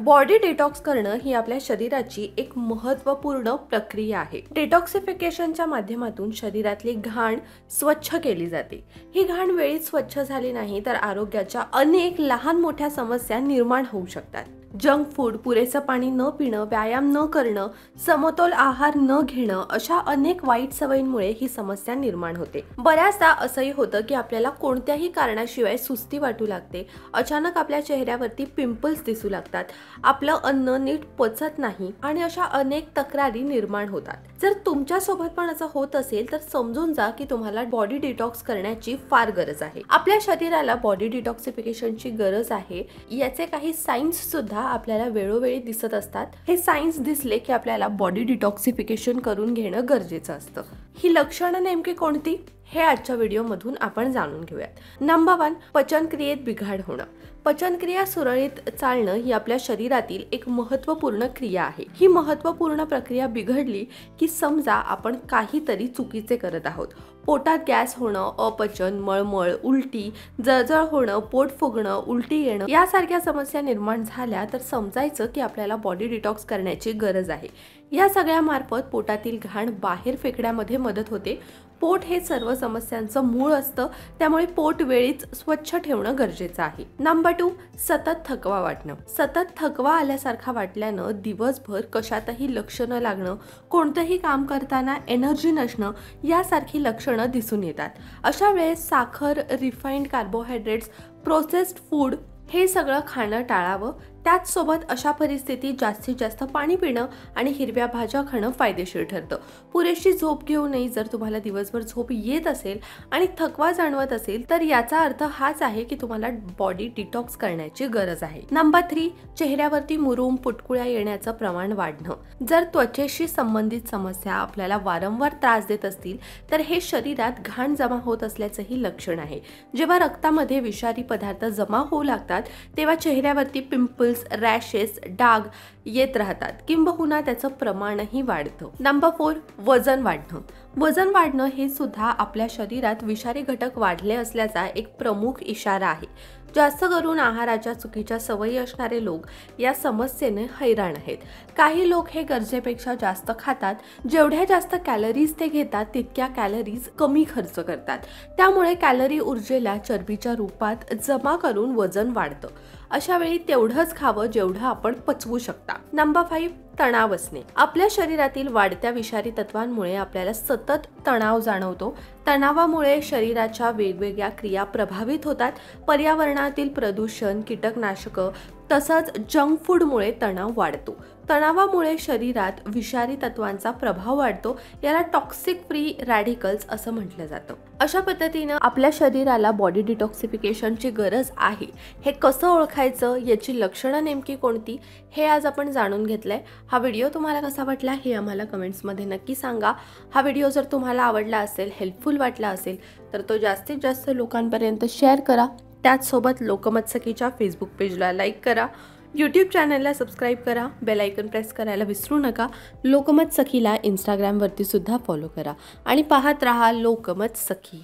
Body detox करणं ही आपल्या शरीराची एक महत्त्वपूर्ण प्रक्रिया आहे। डिटॉक्सिफिकेशनच्या माध्यमातून शरीरातली घाण स्वच्छ केली जाते। ही घाण वेळीच स्वच्छ झाली नाही तर आरोग्याच्या अनेक लहान मोठ्या समस्या निर्माण होऊ शकतात। जंक फूड, पुरेसं पाणी न पिणं, व्यायाम न करणं, समतोल आहार न घेणं अशा अनेक वाईट सवयींमुळे ही समस्या निर्माण होते। बऱ्याचदा असंही होतं की आपल्याला कोणत्याही कारणाशिवाय सुस्ती वाटू लागते, अचानक आपल्या चेहऱ्यावरती पिंपल्स दिसू लागतात, आपलं अन्न नीट पचत नाही आणि अशा अनेक तक्रारी निर्माण होतात। जर तुमच्या सोबत पण असं होत असेल तर समजून जा की तुम्हाला बॉडी डिटॉक्स करण्याची फार गरज आहे। आपल्या शरीराला बॉडी डिटॉक्सिफिकेशनची गरज आहे, याचे काही साइन्स सुद्धा आपल्याला वेळोवेळी दिसत असतात। हे साइन्स दिसले की आपल्याला बॉडी डिटॉक्सिफिकेशन करून घेणं गरजेचं असतं। ही लक्षणं नेमकी कोणती हे आजच्या व्हिडिओमधून आपण जाणून घेऊयात। नंबर 1, पचनक्रियेत बिघाड होणं। पचनक्रिया सुरळीत चालणं ही आपल्या शरीरातील एक महत्त्वपूर्ण क्रिया आहे। ही महत्त्वपूर्ण प्रक्रिया बिघडली की समजा आपण काहीतरी चुकीचे करत आहोत। पोटात गॅस होणं, अपचन, मळमळ, उलटी, जळजळ होणं, पोट फुगणं, उलटी येणं यासारख्या समस्या निर्माण झाल्या तर समजायचं की आपल्याला बॉडी डिटॉक्स करण्याची गरज आहे। या सगळ्यामार्फत पोटातील घाण बाहेर फेकण्यामध्ये मदत होते। पोट हे सर्व समस्यांचं मूळ असतं, त्यामुळे पोट वेळीच स्वच्छ ठेवणं गरजेचं आहे। नंबर 2, सतत थकवा वाटणं। सतत थकवा आल्यासारखा वाटल्यानं दिवसभर कशातही लक्ष न लागणं, कोणतंही काम करताना एनर्जी नसणं यासारखी लक्षणं दिसून येतात। अशा वेळेस साखर, रिफाइंड कार्बोहायड्रेट्स, प्रोसेस्ड फूड हे सगळं खाणं टाळावं। त्याच सोबत अशा परिस्थितीत जास्तीत जास्त पाणी पिणं आणि हिरव्या भाज्या खाणं फायदेशीर ठरतं। पुरेशी झोप घेऊ नये। जर तुम्हाला दिवसभर झोप येत असेल आणि थकवा जाणवत असेल तर याचा अर्थ हाच आहे की तुम्हाला बॉडी डिटॉक्स करण्याची गरज आहे। नंबर 3, चेहऱ्यावरती मुरूम, पुटकुळ्या येण्याचं प्रमाण वाढणं। जर त्वचेशी संबंधित समस्या आपल्याला वारंवार त्रास देत असतील तर हे शरीरात घाण जमा होत असल्याचंही लक्षण आहे। जेव्हा रक्तामध्ये विषारी पदार्थ जमा होऊ लागतात तेव्हा चेहऱ्यावरती पिंपल्स, रॅशेस, डाग येत राहतात किंबहुना त्याचं प्रमाणही वाढतं। नंबर 4, वजन वाढणं। वजन वाढणं हे सुद्धा आपल्या शरीरात विषारी घटक वाढले असल्याचा एक प्रमुख इशारा आहे। जास्त करून आहाराच्या चुकीच्या सवयी असणारे लोक या समस्येने हैराण आहेत। काही लोक हे गरजेपेक्षा जास्त खातात, जेवढ्या जास्त कॅलरीज ते घेतात तितक्या कॅलरीज कमी खर्च करतात, त्यामुळे कॅलरी ऊर्जेला चरबीच्या रूपात जमा करून वजन वाढतं। अशा वेळी तेवढंच खावं जेवढं आपण पचवू शकता। नंबर 5, तणाव असणे। आपल्या शरीरातील वाढत्या विषारी तत्वांमुळे आपल्याला सतत तणाव जाणवतो। तणावामुळे शरीराच्या वेगवेगळ्या क्रिया प्रभावित होतात। पर्यावरणातील प्रदूषण, कीटकनाशकं तसंच जंक फूडमुळे तणाव वाढतो। तणावामुळे शरीरात विषारी तत्वांचा प्रभाव वाढतो, याला टॉक्सिक फ्री रॅडिकल्स असं म्हटलं जातं। अशा पद्धतीनं आपल्या शरीराला बॉडी डिटॉक्सिफिकेशनची गरज आहे। हे कसं ओळखायचं, याची लक्षणं नेमकी कोणती हे आज आपण जाणून घेतलंय। हा व्हिडिओ तुम्हाला कसा वाटला हे आम्हाला कमेंट्समध्ये नक्की सांगा। हा व्हिडिओ जर तुम्हाला आवडला असेल, हेल्पफुल वाटला असेल तर तो जास्तीत जास्त लोकांपर्यंत शेअर करा। त्याचसोबत लोकमत सखीच्या फेसबुक पेजला लाईक करा, यूट्यूब चॅनलला सबस्क्राईब करा, बेल आयकन प्रेस करायला विसरू नका। लोकमत सखीला इंस्टाग्रामवरती सुद्धा फॉलो करा आणि पाहत रहा लोकमत सखी।